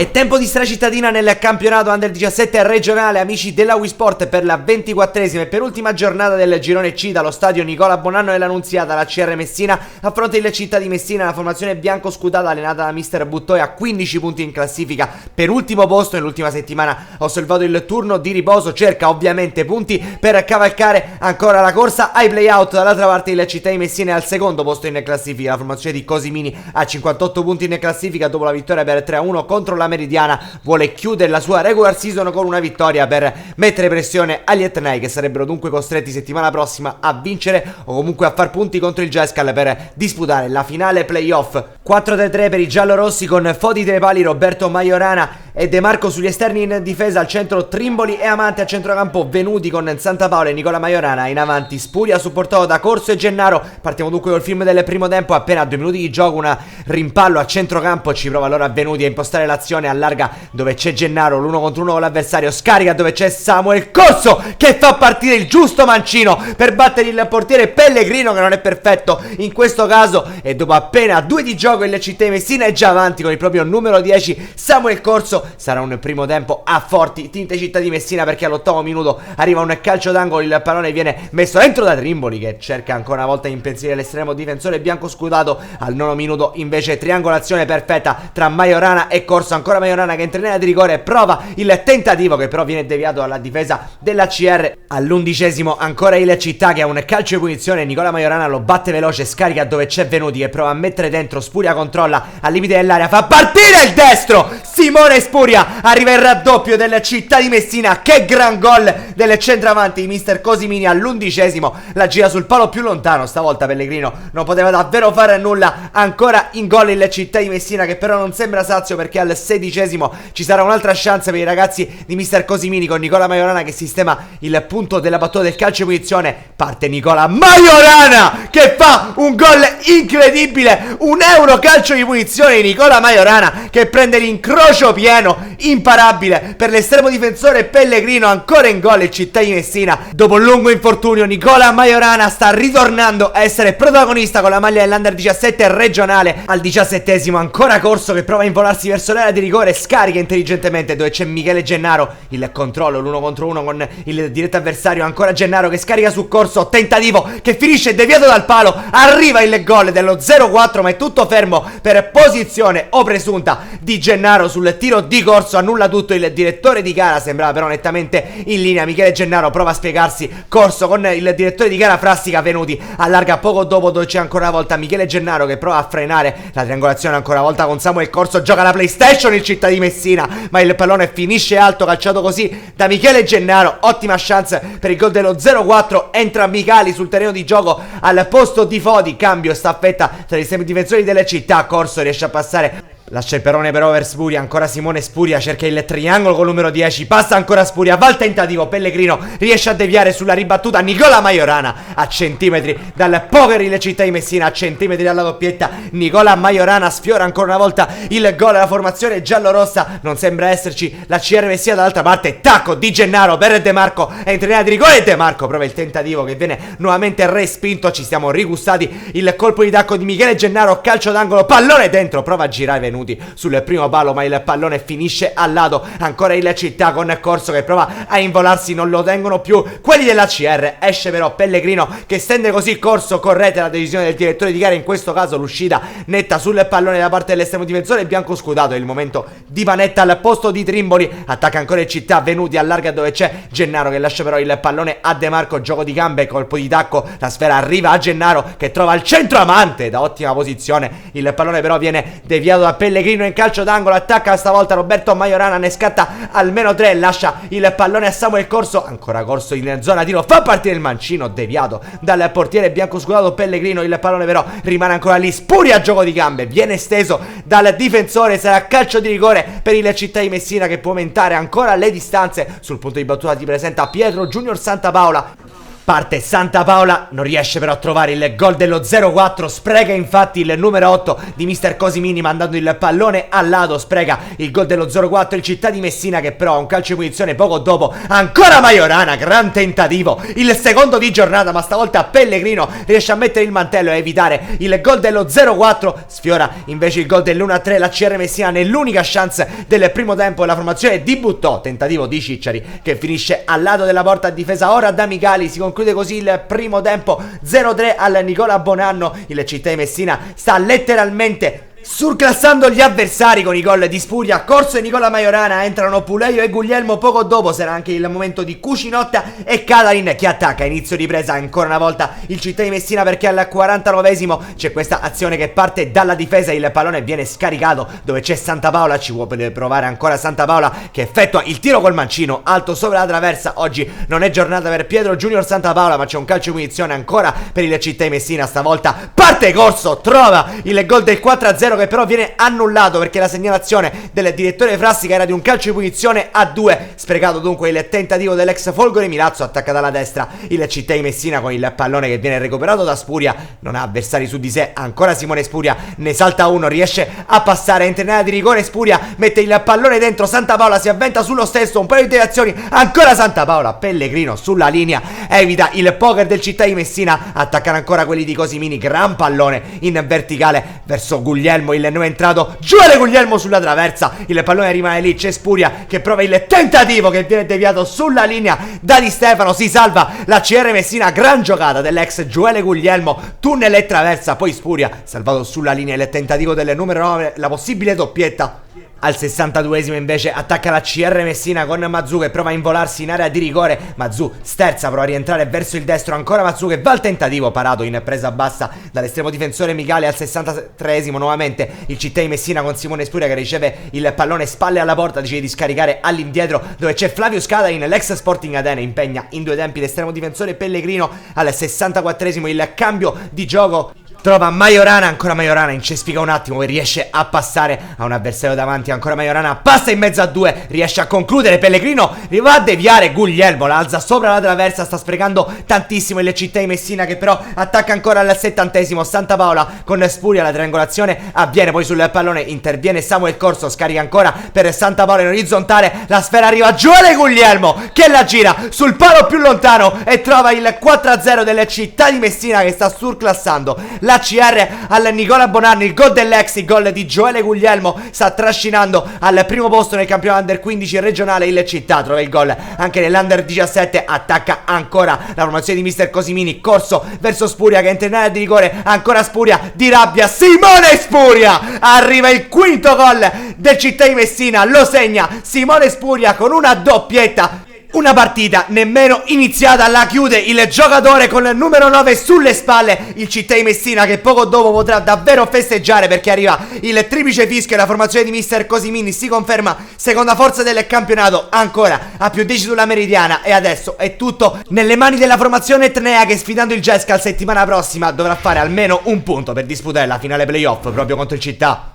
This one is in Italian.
È tempo di stracittadina nel campionato Under 17 regionale, amici della Wii Sport, per la 24esima e penultima giornata del girone C dallo stadio Nicola Bonanno dell'Annunziata. La CR Messina affronta il Città di Messina, la formazione bianco-scudata allenata da mister Buttoi a 15 punti in classifica, per ultimo posto. Nell'ultima settimana ha osservato il turno di riposo, cerca ovviamente punti per cavalcare ancora la corsa ai playout. Dall'altra parte il Città di Messina è al secondo posto in classifica, la formazione di Cosimini ha 58 punti in classifica dopo la vittoria per 3-1 contro la Meridiana. Vuole chiudere la sua regular season con una vittoria per mettere pressione agli Etnei, che sarebbero dunque costretti settimana prossima a vincere o comunque a far punti contro il Gescal per disputare la finale playoff. 4-3-3 per i giallorossi con Fodi Telepali, Roberto Majorana e De Marco sugli esterni in difesa. Al centro Trimboli e Amante, a centrocampo Venuti con Santa Paola e Nicola Majorana. In avanti Spuria supportato da Corso e Gennaro. Partiamo dunque col film del primo tempo. Appena 2 minuti di gioco, un rimpallo a centrocampo, ci prova allora Venuti a impostare l'azione, allarga dove c'è Gennaro, l'1 contro 1 con l'avversario, scarica dove c'è Samuel Corso che fa partire il giusto mancino per battere il portiere Pellegrino, che non è perfetto in questo caso, e dopo appena 2 di gioco il Città di Messina è già avanti con il proprio numero 10 Samuel Corso. Sarà un primo tempo a forti tinte Città di Messina, perché all'8° minuto arriva un calcio d'angolo, il pallone viene messo dentro da Trimboli, che cerca ancora una volta di impensierire l'estremo difensore bianco scutato. Al 9° minuto invece triangolazione perfetta tra Majorana e Corso, ancora Majorana che entra in area di rigore, prova il tentativo che però viene deviato dalla difesa della CR. All'11° ancora il Città che ha un calcio di punizione, Nicola Majorana lo batte veloce, scarica dove c'è Venuti che prova a mettere dentro, Spuria controlla al limite dell'area, fa partire il destro, Simone Spuria, arriva il raddoppio del Città di Messina. Che gran gol del centravanti di mister Cosimini all'11°, la gira sul palo più lontano, stavolta Pellegrino non poteva davvero fare nulla. Ancora in gol il Città di Messina, che però non sembra sazio, perché al 16° ci sarà un'altra chance per i ragazzi di mister Cosimini con Nicola Majorana che sistema il punto della battuta del calcio di punizione. Parte Nicola Majorana che fa un gol incredibile, un euro calcio di punizione di Nicola Majorana che prende l'incrocio pieno, imparabile per l'estremo difensore Pellegrino. Ancora in gol il Città di Messina dopo un lungo infortunio. Nicola Majorana sta ritornando a essere protagonista con la maglia dell'Under 17 regionale. Al 17° ancora Corso che prova a involarsi verso l'area di rigore, scarica intelligentemente dove c'è Michele Gennaro, il controllo, l'1 contro 1 con il diretto avversario. Ancora Gennaro che scarica su Corso, tentativo che finisce deviato dal palo, arriva il gol dello 0-4, ma è tutto fermo per posizione o presunta di Gennaro sul tiro di Corso. Annulla tutto il direttore di gara, sembrava però nettamente in linea. Michele Gennaro prova a spiegarsi, Corso con il direttore di gara Frassica. Venuti allarga poco dopo dove c'è ancora una volta Michele Gennaro che prova a frenare la triangolazione ancora una volta con Samuel Corso. Gioca la PlayStation il Città di Messina, ma il pallone finisce alto, calciato così da Michele Gennaro. Ottima chance per il gol dello 0-4. Entra Micali sul terreno di gioco al posto di Fodi, cambio staffetta tra i semidifensori delle Città. Corso riesce a passare, lascia il perone però per Spuria, ancora Simone Spuria cerca il triangolo con il numero 10, passa ancora Spuria, va al tentativo, Pellegrino riesce a deviare sulla ribattuta, Nicola Majorana a centimetri dal poker il Città di Messina, a centimetri dalla doppietta. Nicola Majorana sfiora ancora una volta il gol. La formazione giallorossa, non sembra esserci la CR Messina dall'altra parte, tacco di Gennaro per De Marco, entra in area di rigore e De Marco prova il tentativo che viene nuovamente respinto. Ci siamo rigustati il colpo di tacco di Michele Gennaro, calcio d'angolo, pallone dentro, prova a girare Venuti sul primo palo ma il pallone finisce al lato. Ancora il Città con Corso che prova a involarsi, non lo tengono più quelli della CR, esce però Pellegrino che stende così Corso. Correte la decisione del direttore di gara, in questo caso l'uscita netta sul pallone da parte dell'estremo difensore bianco scutato. È il momento di Panetta al posto di Trimboli, attacca ancora il Città, Venuti allarga dove c'è Gennaro che lascia però il pallone a De Marco, gioco di gambe, colpo di tacco, la sfera arriva a Gennaro che trova il centro Amante da ottima posizione, il pallone però viene deviato da Pellegrino in calcio d'angolo, attacca stavolta Roberto Majorana, ne scatta almeno 3, lascia il pallone a Samuel Corso, ancora Corso in zona tiro, fa partire il mancino deviato dal portiere bianco scutato Pellegrino. Il pallone però rimane ancora lì, Spuria gioco di gambe, viene steso dal difensore, sarà calcio di rigore per il Città di Messina che può aumentare ancora le distanze. Sul punto di battuta ti presenta Pietro Junior Santa Paola. Parte Santa Paola, non riesce però a trovare il gol dello 0-4, spreca infatti il numero 8 di mister Cosimini mandando il pallone al lato, spreca il gol dello 0-4 il Città di Messina, che però ha un calcio di punizione poco dopo. Ancora Majorana, gran tentativo, il secondo di giornata, ma stavolta Pellegrino riesce a mettere il mantello e evitare il gol dello 0-4, sfiora invece il gol dell'1-3 la CR Messina nell'unica chance del primo tempo. La formazione dibuttò, tentativo di Cicciari che finisce al lato della porta a difesa ora da Micali. Si conclude così il primo tempo 0-3 al Nicola Bonanno. Il Città di Messina sta letteralmente surclassando gli avversari con i gol di Spuria, Corso e Nicola Majorana. Entrano Puleio e Guglielmo poco dopo. Sarà anche il momento di Cucinotta e Catalin che attacca. Inizio ripresa ancora una volta il Città di Messina, perché al 49esimo c'è questa azione che parte dalla difesa, il pallone viene scaricato dove c'è Santa Paola. Ci vuole provare ancora Santa Paola che effettua il tiro col mancino alto sopra la traversa. Oggi non è giornata per Pietro Junior Santa Paola, ma c'è un calcio di punizione ancora per il Città di Messina. Stavolta parte Corso, trova il gol del 4-0 che però viene annullato perché la segnalazione del direttore Frassica era di un calcio di punizione a 2. Sprecato dunque il tentativo dell'ex Folgore Milazzo. Attacca dalla destra il Città di Messina con il pallone che viene recuperato da Spuria. Non ha avversari su di sé, ancora Simone Spuria, ne salta uno, riesce a passare, entra in area di rigore Spuria, mette il pallone dentro, Santa Paola si avventa sullo stesso, un paio di deviazioni, ancora Santa Paola, Pellegrino sulla linea, evita il poker del Città di Messina. Attaccano ancora quelli di Cosimini, gran pallone in verticale verso Guglielmo, il nuovo entrato, Gioele Guglielmo sulla traversa, il pallone rimane lì, c'è Spuria che prova il tentativo che viene deviato sulla linea da Di Stefano. Si salva la CR Messina, gran giocata dell'ex Gioele Guglielmo, tunnel e traversa, poi Spuria salvato sulla linea, il tentativo del numero 9, la possibile doppietta. Al 62esimo invece attacca la CR Messina con Mazzu che prova a involarsi in area di rigore. Mazzu sterza, prova a rientrare verso il destro, ancora Mazzu che va al tentativo, parato in presa bassa dall'estremo difensore Micali. Al 63esimo nuovamente il Città di Messina con Simone Spuria che riceve il pallone spalle alla porta, decide di scaricare all'indietro dove c'è Flavio Scadain, l'ex Sporting Atene, impegna in due tempi l'estremo difensore Pellegrino. Al 64esimo il cambio di gioco, trova Majorana, ancora Majorana, incespica un attimo e riesce a passare a un avversario davanti. Ancora Majorana, passa in mezzo a due, riesce a concludere. Pellegrino va a deviare, Guglielmo la alza sopra la traversa, sta sprecando tantissimo il Città di Messina che però attacca ancora al 70esimo. Santa Paola con Spuria, la triangolazione avviene poi sul pallone, interviene Samuel Corso, scarica ancora per Santa Paola in orizzontale, la sfera arriva a Gioele Guglielmo che la gira sul palo più lontano e trova il 4-0 del Città di Messina che sta surclassando la CR al Nicola Bonanno. Il gol dell'ex, il gol di Gioele Guglielmo, sta trascinando al primo posto nel campionato Under 15 regionale il Città. Trova il gol anche nell'Under 17, attacca ancora la formazione di mister Cosimini, Corso verso Spuria che entra in area di rigore, ancora Spuria, di rabbia Simone Spuria, arriva il quinto gol del Città di Messina, lo segna Simone Spuria con una doppietta. Una partita nemmeno iniziata la chiude il giocatore con il numero 9 sulle spalle. Il Città di Messina che poco dopo potrà davvero festeggiare perché arriva il triplice fischio e la formazione di mister Cosimini si conferma seconda forza del campionato, ancora a più 10 sulla Meridiana. E adesso è tutto nelle mani della formazione etnea che, sfidando il Gescal settimana prossima, dovrà fare almeno un punto per disputare la finale playoff proprio contro il Città.